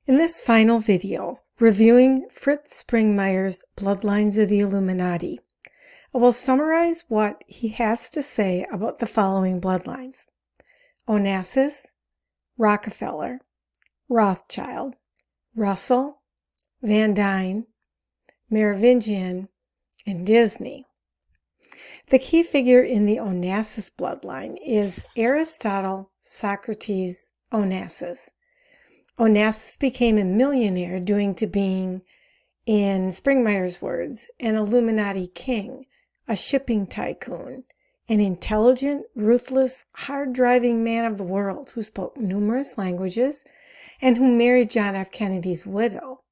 In this final video, reviewing Fritz Springmeier's Bloodlines of the Illuminati, I will summarize what he has to say about the following bloodlines: Onassis, Rockefeller, Rothschild, Russell, Van Dyne, Merovingian, and Disney. The key figure in the Onassis bloodline is Aristotle Socrates Onassis. Onassis became a millionaire due to being, in Springmeier's words, an Illuminati king, a shipping tycoon, an intelligent, ruthless, hard-driving man of the world who spoke numerous languages and who married John F. Kennedy's widow.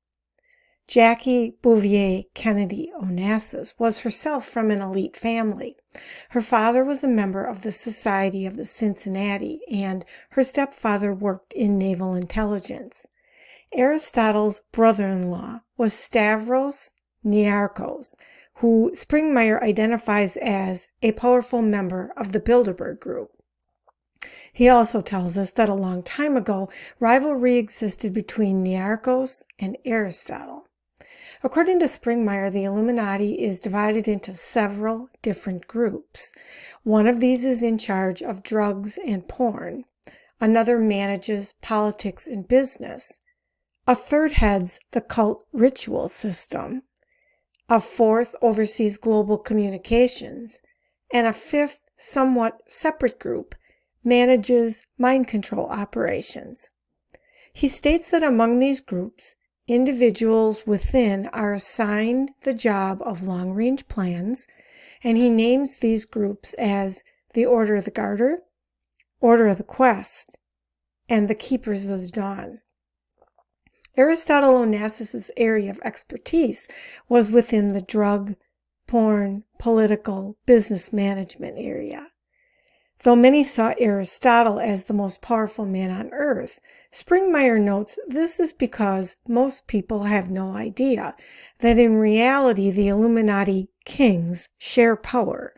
Jackie Bouvier Kennedy Onassis was herself from an elite family. Her father was a member of the Society of the Cincinnati, and her stepfather worked in naval intelligence. Aristotle's brother-in-law was Stavros Niarchos, who Springmeier identifies as a powerful member of the Bilderberg Group. He also tells us that a long time ago, rivalry existed between Niarchos and Aristotle. According to Springmeier, the Illuminati is divided into several different groups. One of these is in charge of drugs and porn. Another manages politics and business. A third heads the cult ritual system. A fourth oversees global communications. And a fifth, somewhat separate group manages mind control operations. He states that among these groups, individuals within are assigned the job of long-range plans, and he names these groups as the Order of the Garter, Order of the Quest, and the Keepers of the Dawn. Aristotle Onassis' area of expertise was within the drug, porn, political, business management area. Though many saw Aristotle as the most powerful man on earth, Springmeier notes this is because most people have no idea that in reality the Illuminati kings share power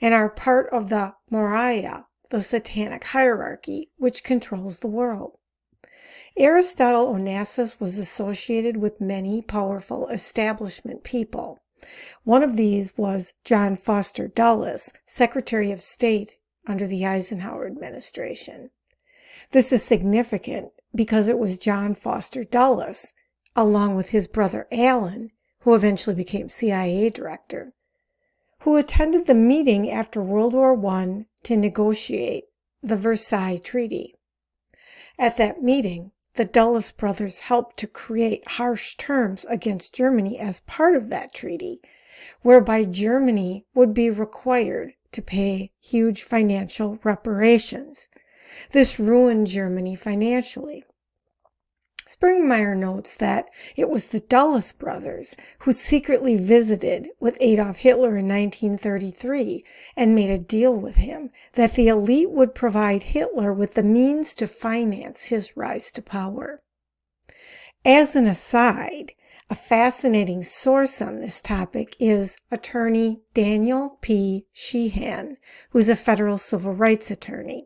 and are part of the Moria, the satanic hierarchy, which controls the world. Aristotle Onassis was associated with many powerful establishment people. One of these was John Foster Dulles, Secretary of State under the Eisenhower administration. This is significant because it was John Foster Dulles, along with his brother Alan, who eventually became CIA director, who attended the meeting after World War I to negotiate the Versailles Treaty. At that meeting, the Dulles brothers helped to create harsh terms against Germany as part of that treaty, whereby Germany would be required to pay huge financial reparations. This ruined Germany financially. Springmeier notes that it was the Dulles brothers who secretly visited with Adolf Hitler in 1933 and made a deal with him that the elite would provide Hitler with the means to finance his rise to power. As an aside, a fascinating source on this topic is attorney Daniel P. Sheehan, who is a federal civil rights attorney.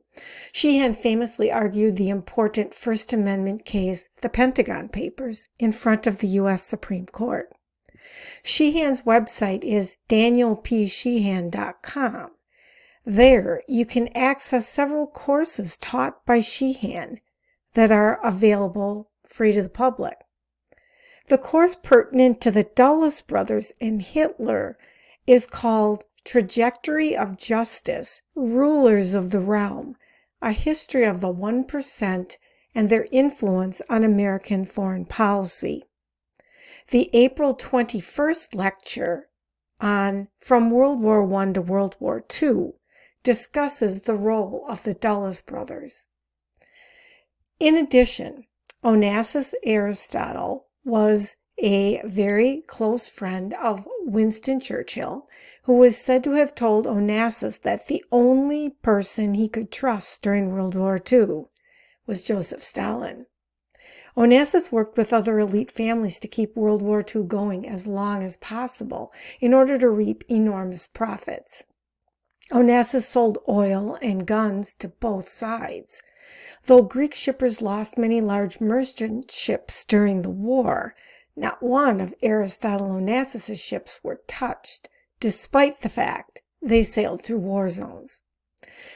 Sheehan famously argued the important First Amendment case, the Pentagon Papers, in front of the U.S. Supreme Court. Sheehan's website is danielpsheehan.com. There, you can access several courses taught by Sheehan that are available free to the public. The course pertinent to the Dulles brothers and Hitler is called Trajectory of Justice, Rulers of the Realm, A History of the 1% and Their Influence on American Foreign Policy. The April 21st lecture on From World War I to World War II discusses the role of the Dulles brothers. In addition, Onassis Aristotle was a very close friend of Winston Churchill, who was said to have told Onassis that the only person he could trust during World War II was Joseph Stalin. Onassis worked with other elite families to keep World War II going as long as possible in order to reap enormous profits. Onassis sold oil and guns to both sides. Though Greek shippers lost many large merchant ships during the war, not one of Aristotle Onassis' ships were touched, despite the fact they sailed through war zones.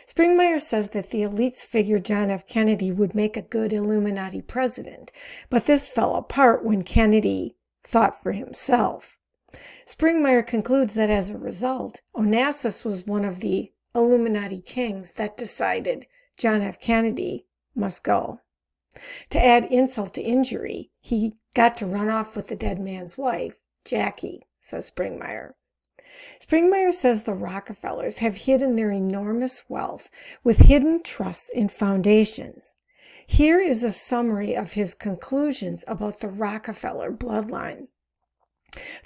Springmeyer says that the elites figured John F. Kennedy would make a good Illuminati president, but this fell apart when Kennedy thought for himself. Springmeyer concludes that as a result, Onassis was one of the Illuminati kings that decided John F. Kennedy must go. To add insult to injury, he got to run off with the dead man's wife, Jackie, says Springmeyer. Springmeyer says the Rockefellers have hidden their enormous wealth with hidden trusts and foundations. Here is a summary of his conclusions about the Rockefeller bloodline.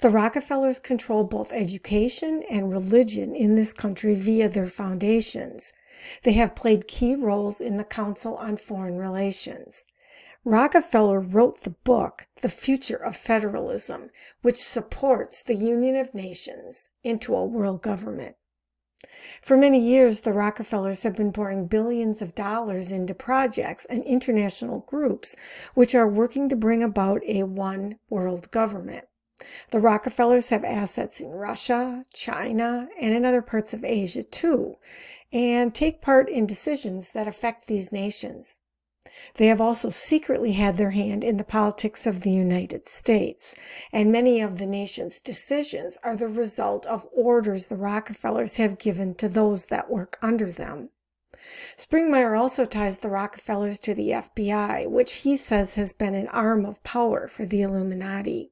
The Rockefellers control both education and religion in this country via their foundations. They have played key roles in the Council on Foreign Relations. Rockefeller wrote the book, The Future of Federalism, which supports the Union of Nations into a world government. For many years, the Rockefellers have been pouring billions of dollars into projects and international groups which are working to bring about a one world government. The Rockefellers have assets in Russia, China, and in other parts of Asia too, and take part in decisions that affect these nations. They have also secretly had their hand in the politics of the United States, and many of the nation's decisions are the result of orders the Rockefellers have given to those that work under them. Springmeyer also ties the Rockefellers to the FBI, which he says has been an arm of power for the Illuminati.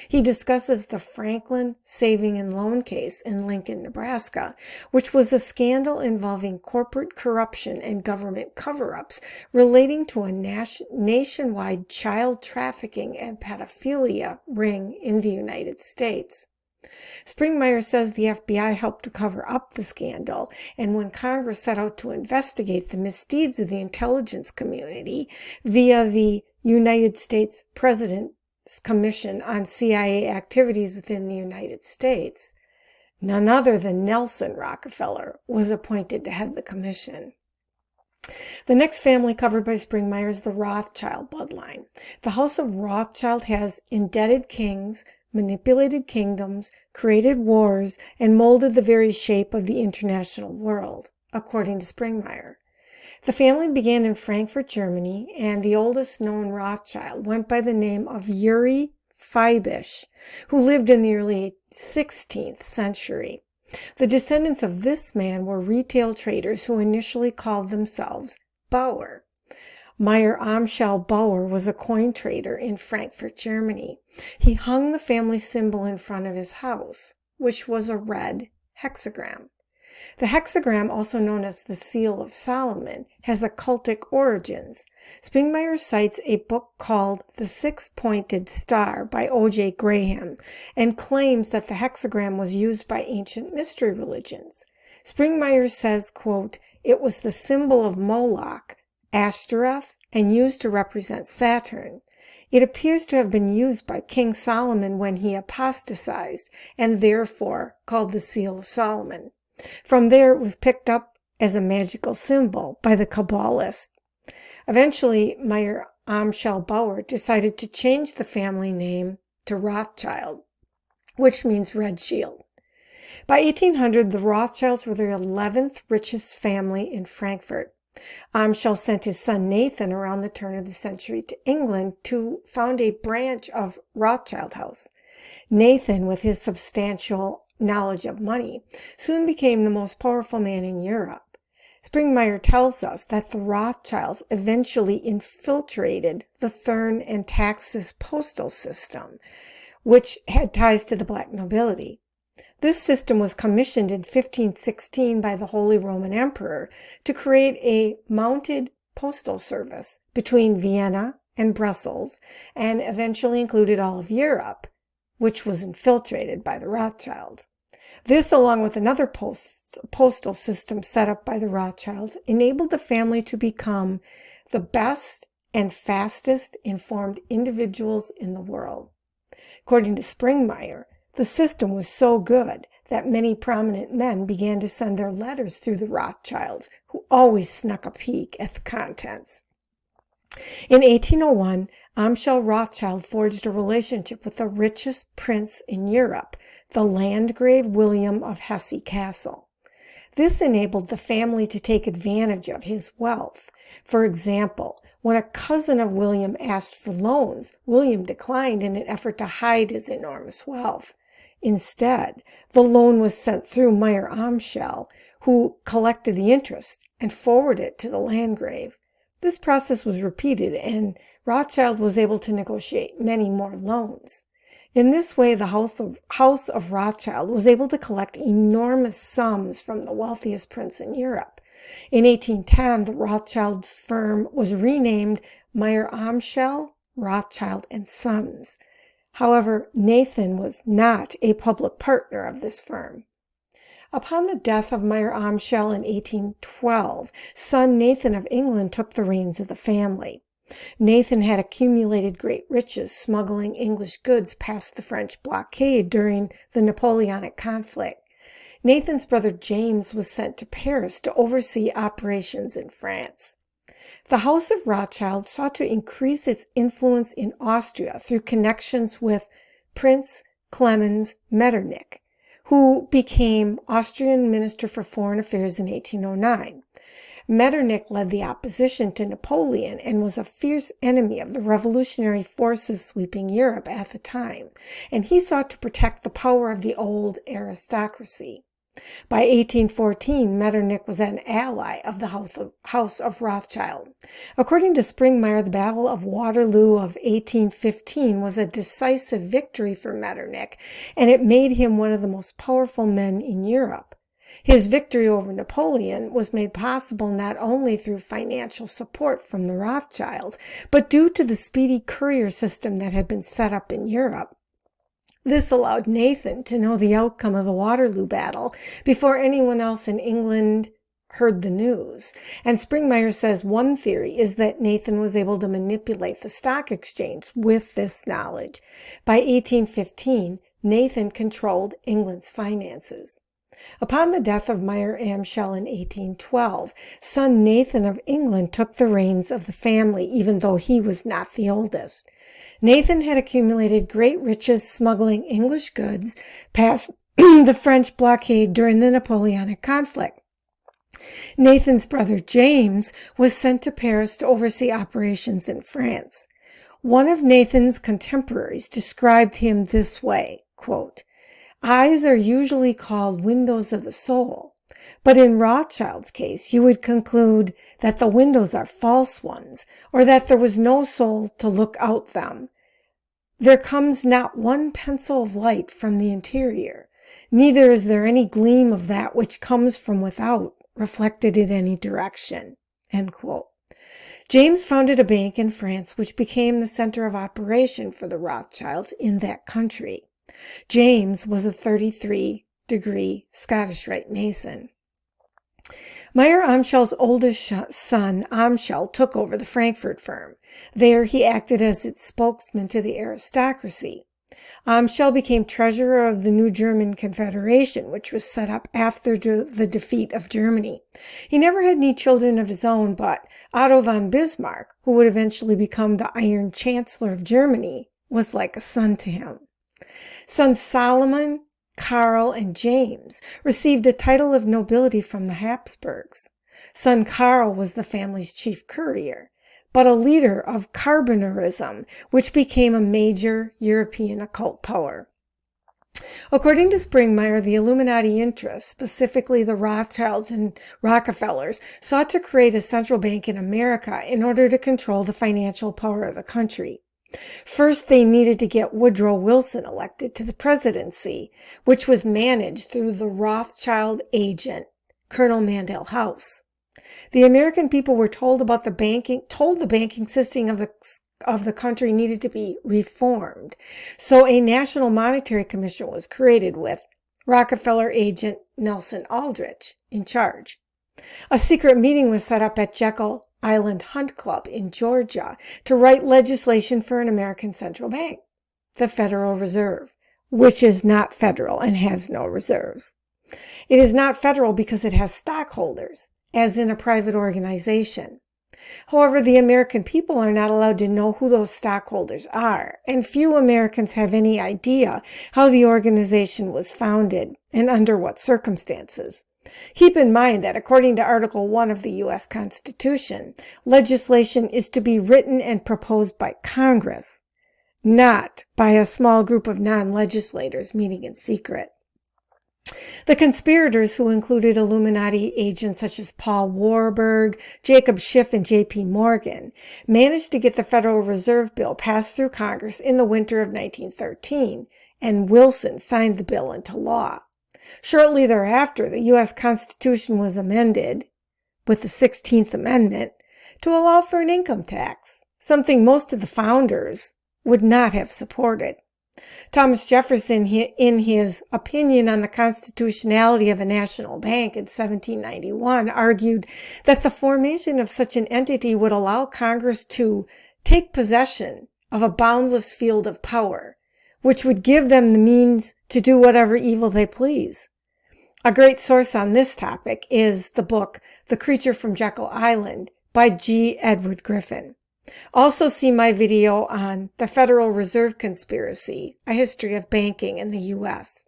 He discusses the Franklin saving and loan case in Lincoln, Nebraska, which was a scandal involving corporate corruption and government cover-ups relating to a nationwide child trafficking and pedophilia ring in the United States. Springmeyer says the FBI helped to cover up the scandal, and when Congress set out to investigate the misdeeds of the intelligence community via the United States President's Commission on CIA Activities within the United States, none other than Nelson Rockefeller was appointed to head the commission. The next family covered by Springmeyer is the Rothschild bloodline. The House of Rothschild has indebted kings, manipulated kingdoms, created wars, and molded the very shape of the international world, according to Springmeyer. The family began in Frankfurt, Germany, and the oldest known Rothschild went by the name of Uri Feibisch, who lived in the early 16th century. The descendants of this man were retail traders who initially called themselves Bauer. Meyer Amschel Bauer was a coin trader in Frankfurt, Germany. He hung the family symbol in front of his house, which was a red hexagram. The hexagram, also known as the Seal of Solomon, has occultic origins. Springmeyer cites a book called The Six-Pointed Star by O.J. Graham and claims that the hexagram was used by ancient mystery religions. Springmeyer says, quote, "It was the symbol of Moloch, Ashtoreth, and used to represent Saturn. It appears to have been used by King Solomon when he apostatized and therefore called the Seal of Solomon. From there, it was picked up as a magical symbol by the Kabbalists. Eventually, Meyer Amschel Bauer decided to change the family name to Rothschild, which means red shield. By 1800, the Rothschilds were the 11th richest family in Frankfurt. Amschel sent his son Nathan around the turn of the century to England to found a branch of Rothschild House. Nathan, with his substantial knowledge of money, soon became the most powerful man in Europe. Springmeyer tells us that the Rothschilds eventually infiltrated the Thurn and Taxis postal system, which had ties to the black nobility. This system was commissioned in 1516 by the Holy Roman Emperor to create a mounted postal service between Vienna and Brussels, and eventually included all of Europe, which was infiltrated by the Rothschilds. This, along with another postal system set up by the Rothschilds, enabled the family to become the best and fastest informed individuals in the world. According to Springmeyer, the system was so good that many prominent men began to send their letters through the Rothschilds, who always snuck a peek at the contents. In 1801, Amschel Rothschild forged a relationship with the richest prince in Europe, the Landgrave William of Hesse Castle. This enabled the family to take advantage of his wealth. For example, when a cousin of William asked for loans, William declined in an effort to hide his enormous wealth. Instead, the loan was sent through Meyer Amschel, who collected the interest and forwarded it to the Landgrave. This process was repeated, and Rothschild was able to negotiate many more loans. In this way, the House of Rothschild was able to collect enormous sums from the wealthiest prince in Europe. In 1810, the Rothschilds' firm was renamed Meyer Amschel, Rothschild and Sons. However, Nathan was not a public partner of this firm. Upon the death of Meyer Amschel in 1812, son Nathan of England took the reins of the family. Nathan had accumulated great riches smuggling English goods past the French blockade during the Napoleonic conflict. Nathan's brother James was sent to Paris to oversee operations in France. The House of Rothschild sought to increase its influence in Austria through connections with Prince Clemens Metternich, who became Austrian Minister for Foreign Affairs in 1809. Metternich led the opposition to Napoleon and was a fierce enemy of the revolutionary forces sweeping Europe at the time, and he sought to protect the power of the old aristocracy. By 1814, Metternich was an ally of the House of Rothschild. According to Springmeyer, the Battle of Waterloo of 1815 was a decisive victory for Metternich, and it made him one of the most powerful men in Europe. His victory over Napoleon was made possible not only through financial support from the Rothschilds, but due to the speedy courier system that had been set up in Europe. This allowed Nathan to know the outcome of the Waterloo battle before anyone else in England heard the news. And Springmeyer says one theory is that Nathan was able to manipulate the stock exchange with this knowledge. By 1815, Nathan controlled England's finances. Upon the death of Meyer Amschel in 1812, son Nathan of England took the reins of the family, even though he was not the oldest. Nathan had accumulated great riches smuggling English goods past the French blockade during the Napoleonic conflict. Nathan's brother James was sent to Paris to oversee operations in France. One of Nathan's contemporaries described him this way, quote, "Eyes are usually called windows of the soul, but in Rothschild's case, you would conclude that the windows are false ones, or that there was no soul to look out them. There comes not one pencil of light from the interior, neither is there any gleam of that which comes from without, reflected in any direction." End quote. James founded a bank in France which became the center of operation for the Rothschilds in that country. James was a 33-degree Scottish Rite Mason. Meyer Amschel's oldest son, Amschel, took over the Frankfurt firm. There he acted as its spokesman to the aristocracy. Amschel became treasurer of the new German Confederation, which was set up after the defeat of Germany. He never had any children of his own, but Otto von Bismarck, who would eventually become the Iron Chancellor of Germany, was like a son to him. Sons Solomon, Karl, and James received a title of nobility from the Habsburgs. Son Karl was the family's chief courier, but a leader of Carbonerism, which became a major European occult power. According to Springmeyer, the Illuminati interests, specifically the Rothschilds and Rockefellers, sought to create a central bank in America in order to control the financial power of the country. First, they needed to get Woodrow Wilson elected to the presidency, which was managed through the Rothschild agent, Colonel Mandel House. The American people were told the banking system of the country needed to be reformed. So a National Monetary Commission was created with Rockefeller agent Nelson Aldrich in charge. A secret meeting was set up at Jekyll Island Hunt Club in Georgia to write legislation for an American central bank, the Federal Reserve, which is not federal and has no reserves. It is not federal because it has stockholders, as in a private organization. However, the American people are not allowed to know who those stockholders are, and few Americans have any idea how the organization was founded and under what circumstances. Keep in mind that according to Article 1 of the U.S. Constitution, legislation is to be written and proposed by Congress, not by a small group of non-legislators meeting in secret. The conspirators, who included Illuminati agents such as Paul Warburg, Jacob Schiff, and J.P. Morgan, managed to get the Federal Reserve Bill passed through Congress in the winter of 1913, and Wilson signed the bill into law. Shortly thereafter, the U.S. Constitution was amended, with the 16th Amendment, to allow for an income tax, something most of the founders would not have supported. Thomas Jefferson, in his opinion on the constitutionality of a national bank in 1791, argued that the formation of such an entity would allow Congress to take possession of a boundless field of power, which would give them the means to do whatever evil they please. A great source on this topic is the book The Creature from Jekyll Island by G. Edward Griffin. Also see my video on the Federal Reserve Conspiracy, a history of banking in the U.S.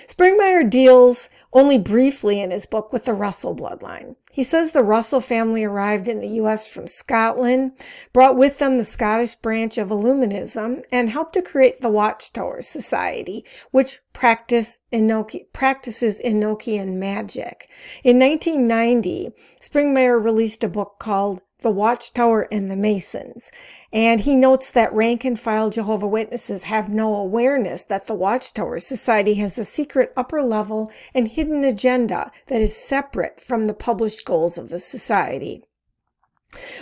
Springmeier deals only briefly in his book with the Russell bloodline. He says the Russell family arrived in the U.S. from Scotland, brought with them the Scottish branch of Illuminism, and helped to create the Watchtower Society, which practices Enochian magic. In 1990, Springmeier released a book called The Watchtower and the Masons, and he notes that rank-and-file Jehovah's Witnesses have no awareness that the Watchtower Society has a secret upper-level and hidden agenda that is separate from the published goals of the society.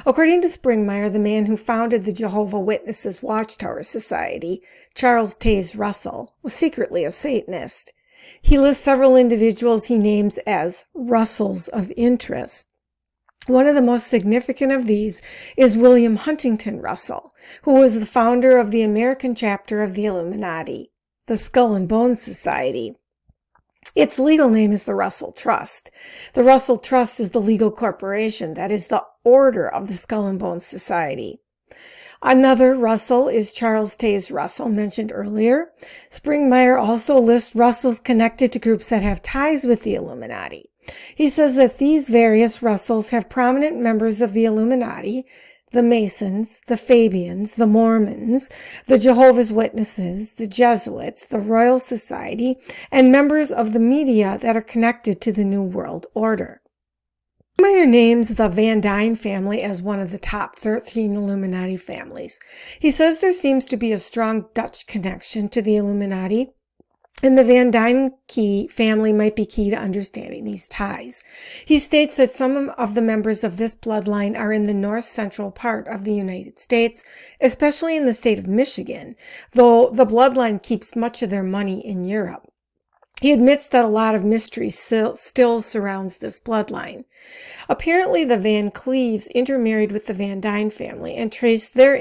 According to Springmeier, the man who founded the Jehovah's Witnesses Watchtower Society, Charles Taze Russell, was secretly a Satanist. He lists several individuals he names as Russells of interest. One of the most significant of these is William Huntington Russell, who was the founder of the American chapter of the Illuminati, the Skull and Bones Society. Its legal name is the Russell Trust. The Russell Trust is the legal corporation that is the order of the Skull and Bones Society. Another Russell is Charles Taze Russell, mentioned earlier. Springmeier also lists Russells connected to groups that have ties with the Illuminati. He says that these various Russells have prominent members of the Illuminati, the Masons, the Fabians, the Mormons, the Jehovah's Witnesses, the Jesuits, the Royal Society, and members of the media that are connected to the New World Order. Springmeier names the Van Dyne family as one of the top 13 Illuminati families. He says there seems to be a strong Dutch connection to the Illuminati, and the Van Dyne family might be key to understanding these ties. He states that some of the members of this bloodline are in the north-central part of the United States, especially in the state of Michigan, though the bloodline keeps much of their money in Europe. He admits that a lot of mystery still surrounds this bloodline. Apparently, the Van Cleves intermarried with the Van Dyne family and traced their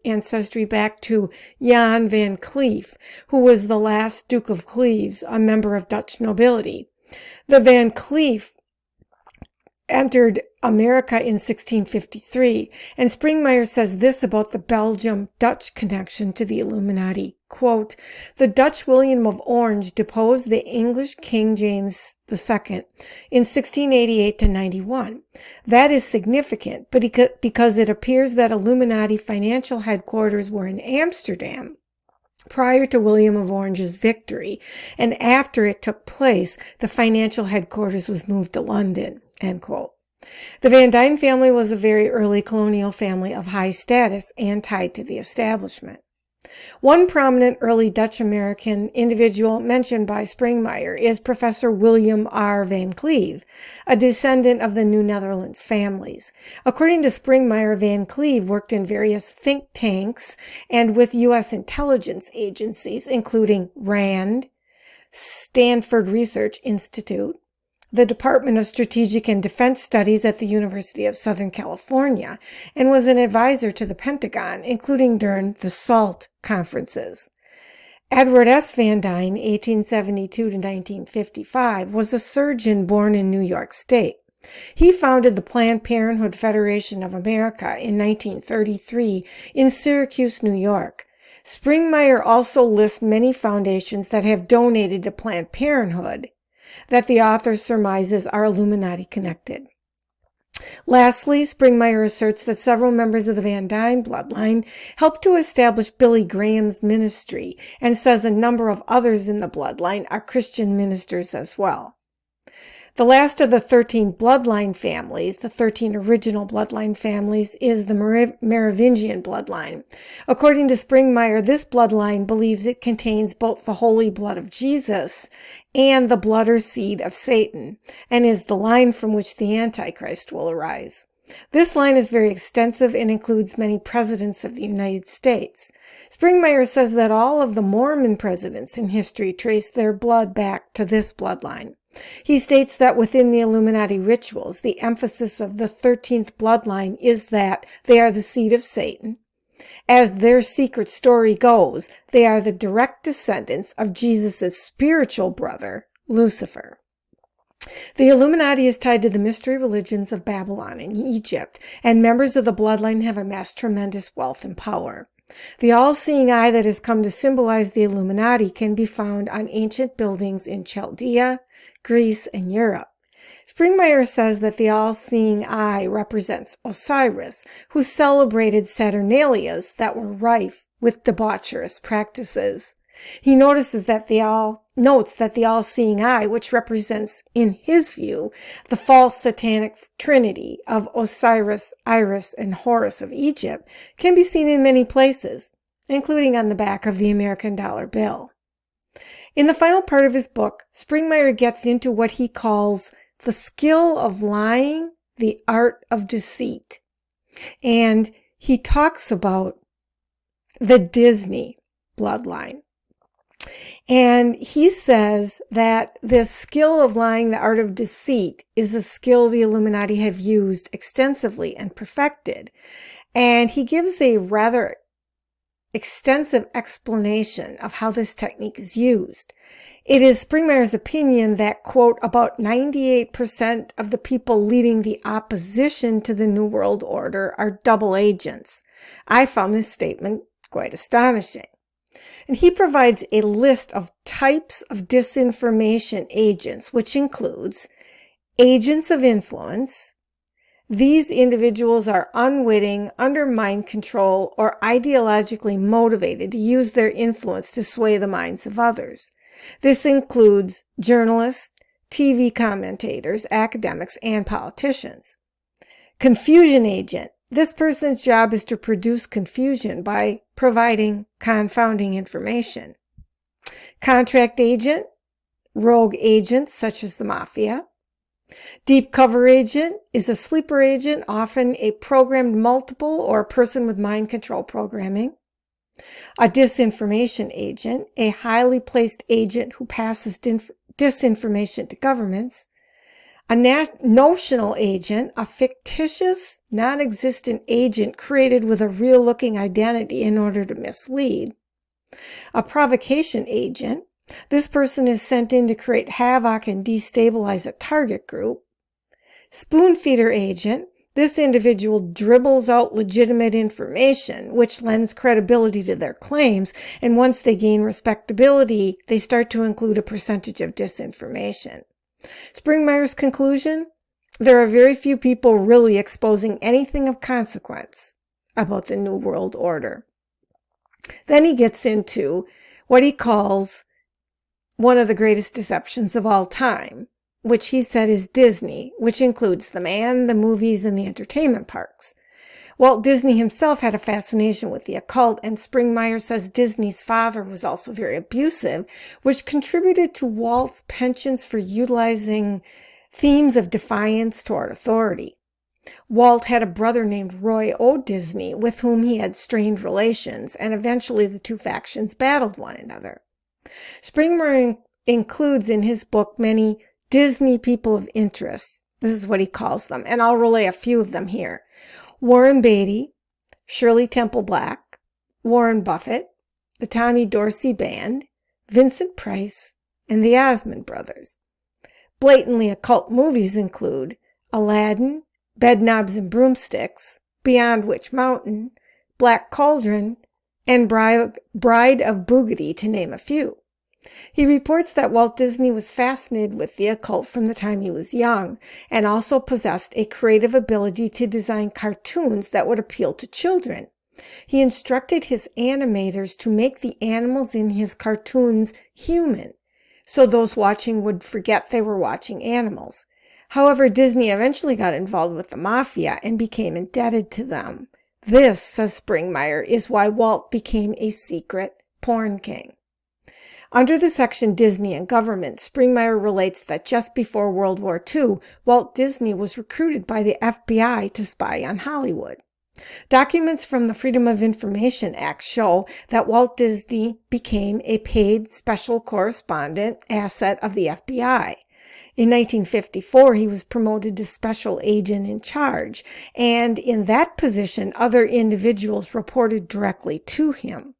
ancestry back to Jan van Cleef, who was the last Duke of Cleves, a member of Dutch nobility. The Van Cleef entered America in 1653, and Springmeier says this about the Belgium-Dutch connection to the Illuminati. Quote, the Dutch William of Orange deposed the English King James II in 1688-91. That is significant, but because it appears that Illuminati financial headquarters were in Amsterdam prior to William of Orange's victory, and after it took place, the financial headquarters was moved to London. End quote. The Van Dyne family was a very early colonial family of high status and tied to the establishment. One prominent early Dutch-American individual mentioned by Springmeier is Professor William R. Van Cleve, a descendant of the New Netherlands families. According to Springmeier, Van Cleve worked in various think tanks and with U.S. intelligence agencies, including RAND, Stanford Research Institute, the Department of Strategic and Defense Studies at the University of Southern California, and was an advisor to the Pentagon, including during the SALT conferences. Edward S. Van Dyne, 1872 to 1955, was a surgeon born in New York State. He founded the Planned Parenthood Federation of America in 1933 in Syracuse, New York. Springmeier also lists many foundations that have donated to Planned Parenthood that the author surmises are Illuminati connected. Lastly, Springmeier asserts that several members of the Van Dyne bloodline helped to establish Billy Graham's ministry and says a number of others in the bloodline are Christian ministers as well. The last of the 13 bloodline families, the 13 original bloodline families, is the Merovingian bloodline. According to Springmeier, this bloodline believes it contains both the holy blood of Jesus and the blood or seed of Satan, and is the line from which the Antichrist will arise. This line is very extensive and includes many presidents of the United States. Springmeier says that all of the Mormon presidents in history trace their blood back to this bloodline. He states that within the Illuminati rituals, the emphasis of the 13th bloodline is that they are the seed of Satan. As their secret story goes, they are the direct descendants of Jesus' spiritual brother, Lucifer. The Illuminati is tied to the mystery religions of Babylon and Egypt, and members of the bloodline have amassed tremendous wealth and power. The all-seeing eye that has come to symbolize the Illuminati can be found on ancient buildings in Chaldea, Greece, and Europe. Springmeier says that the all-seeing eye represents Osiris, who celebrated Saturnalias that were rife with debaucherous practices. He notes that the all-seeing eye, which represents, in his view, the false satanic trinity of Osiris, Iris, and Horus of Egypt, can be seen in many places, including on the back of the American dollar bill. In the final part of his book, Springmeier gets into what he calls the skill of lying, the art of deceit. And he talks about the Disney bloodline. And he says that this skill of lying, the art of deceit, is a skill the Illuminati have used extensively and perfected. And he gives a rather extensive explanation of how this technique is used. It is Springmeier's opinion that, quote, about 98% of the people leading the opposition to the New World Order are double agents. I found this statement quite astonishing. And he provides a list of types of disinformation agents, which includes agents of influence. These individuals are unwitting, under mind control, or ideologically motivated to use their influence to sway the minds of others. This includes journalists, TV commentators, academics, and politicians. Confusion agent. This person's job is to produce confusion by providing confounding information. Contract agent, rogue agents such as the mafia. Deep cover agent is a sleeper agent, often a programmed multiple or a person with mind control programming. A disinformation agent, a highly placed agent who passes disinformation to governments. A notional agent, a fictitious, non-existent agent created with a real-looking identity in order to mislead. A provocation agent, this person is sent in to create havoc and destabilize a target group. Spoon feeder agent, this individual dribbles out legitimate information, which lends credibility to their claims, and once they gain respectability, they start to include a percentage of disinformation. Springmeier's conclusion? There are very few people really exposing anything of consequence about the New World Order. Then he gets into what he calls one of the greatest deceptions of all time, which he said is Disney, which includes the man, the movies, and the entertainment parks. Walt Disney himself had a fascination with the occult, and Springmeier says Disney's father was also very abusive, which contributed to Walt's penchant for utilizing themes of defiance toward authority. Walt had a brother named Roy O. Disney, with whom he had strained relations, and eventually the two factions battled one another. Springmeier includes in his book many Disney people of interest. This is what he calls them, and I'll relay a few of them here. Warren Beatty, Shirley Temple Black, Warren Buffett, the Tommy Dorsey Band, Vincent Price, and the Osmond Brothers. Blatantly occult movies include Aladdin, Bedknobs and Broomsticks, Beyond Witch Mountain, Black Cauldron, and Bride of Boogity, to name a few. He reports that Walt Disney was fascinated with the occult from the time he was young, and also possessed a creative ability to design cartoons that would appeal to children. He instructed his animators to make the animals in his cartoons human, so those watching would forget they were watching animals. However, Disney eventually got involved with the mafia and became indebted to them. This, says Springmeier, is why Walt became a secret porn king. Under the section Disney and Government, Springmeier relates that just before World War II, Walt Disney was recruited by the FBI to spy on Hollywood. Documents from the Freedom of Information Act show that Walt Disney became a paid special correspondent asset of the FBI. In 1954, he was promoted to special agent in charge, and in that position, other individuals reported directly to him.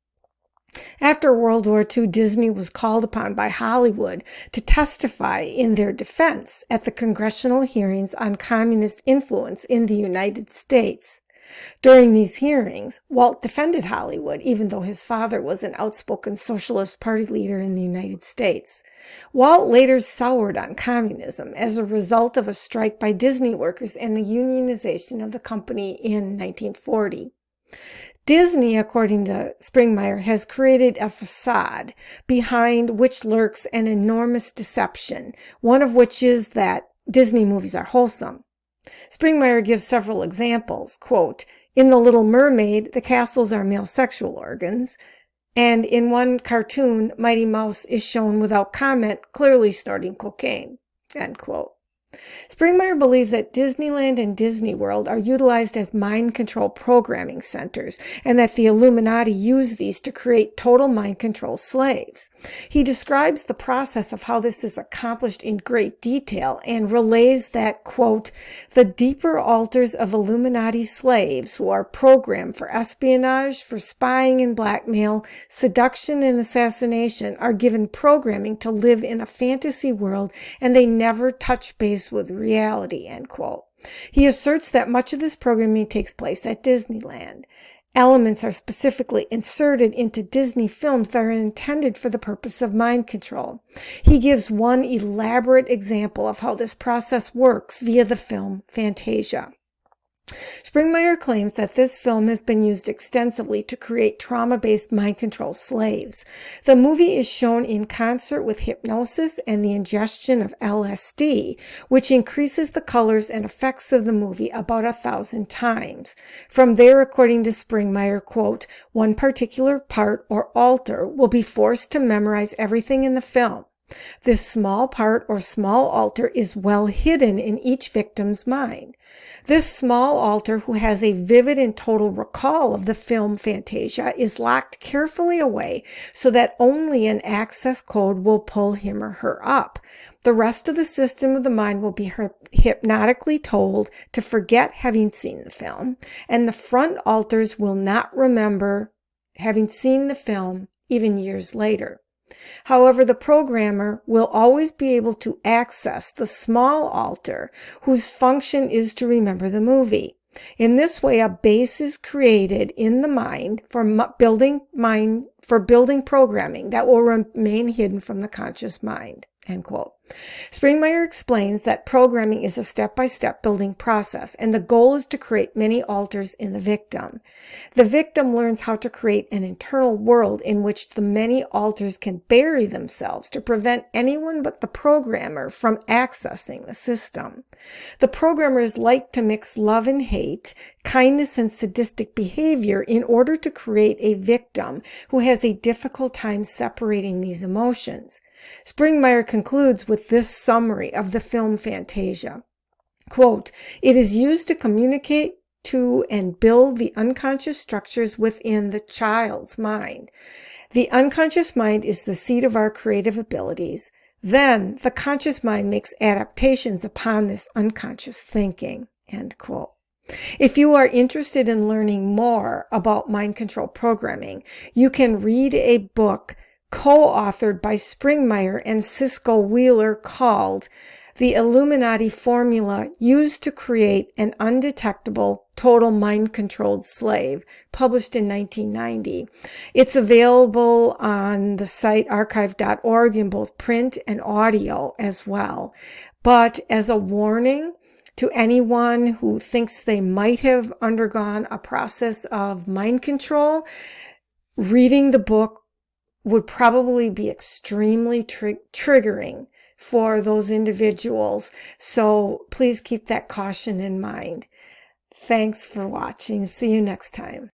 After World War II, Disney was called upon by Hollywood to testify in their defense at the congressional hearings on communist influence in the United States. During these hearings, Walt defended Hollywood, even though his father was an outspoken Socialist Party leader in the United States. Walt later soured on communism as a result of a strike by Disney workers and the unionization of the company in 1940. Disney, according to Springmeier, has created a facade behind which lurks an enormous deception, one of which is that Disney movies are wholesome. Springmeier gives several examples. Quote, in The Little Mermaid, the castles are male sexual organs, and in one cartoon, Mighty Mouse is shown without comment clearly snorting cocaine. End quote. Springmeier believes that Disneyland and Disney World are utilized as mind control programming centers, and that the Illuminati use these to create total mind control slaves. He describes the process of how this is accomplished in great detail and relays that, quote, the deeper alters of Illuminati slaves who are programmed for espionage, for spying and blackmail, seduction and assassination are given programming to live in a fantasy world, and they never touch base with reality, end quote. He asserts that much of this programming takes place at Disneyland. Elements are specifically inserted into Disney films that are intended for the purpose of mind control. He gives one elaborate example of how this process works via the film Fantasia. Springmeier claims that this film has been used extensively to create trauma-based mind control slaves. The movie is shown in concert with hypnosis and the ingestion of LSD, which increases the colors and effects of the movie about 1,000 times. From there, according to Springmeier, quote, one particular part or alter will be forced to memorize everything in the film. This small part or small alter is well hidden in each victim's mind. This small alter, who has a vivid and total recall of the film Fantasia, is locked carefully away so that only an access code will pull him or her up. The rest of the system of the mind will be hypnotically told to forget having seen the film, and the front alters will not remember having seen the film even years later. However, the programmer will always be able to access the small alter whose function is to remember the movie. In this way, a base is created in the mind for building programming that will remain hidden from the conscious mind. End quote. Springmeier explains that programming is a step-by-step building process, and the goal is to create many alters in the victim. The victim learns how to create an internal world in which the many alters can bury themselves to prevent anyone but the programmer from accessing the system. The programmers like to mix love and hate, kindness and sadistic behavior in order to create a victim who has a difficult time separating these emotions. Springmeier concludes with this summary of the film Fantasia. Quote, it is used to communicate to and build the unconscious structures within the child's mind. The unconscious mind is the seat of our creative abilities. Then the conscious mind makes adaptations upon this unconscious thinking. End quote. If you are interested in learning more about mind control programming, you can read a book co-authored by Springmeier and Cisco Wheeler called The Illuminati Formula Used to Create an Undetectable Total Mind-Controlled Slave, published in 1990. It's available on the site archive.org in both print and audio as well. But as a warning to anyone who thinks they might have undergone a process of mind control, reading the book would probably be extremely triggering for those individuals. So please keep that caution in mind. Thanks for watching. See you next time.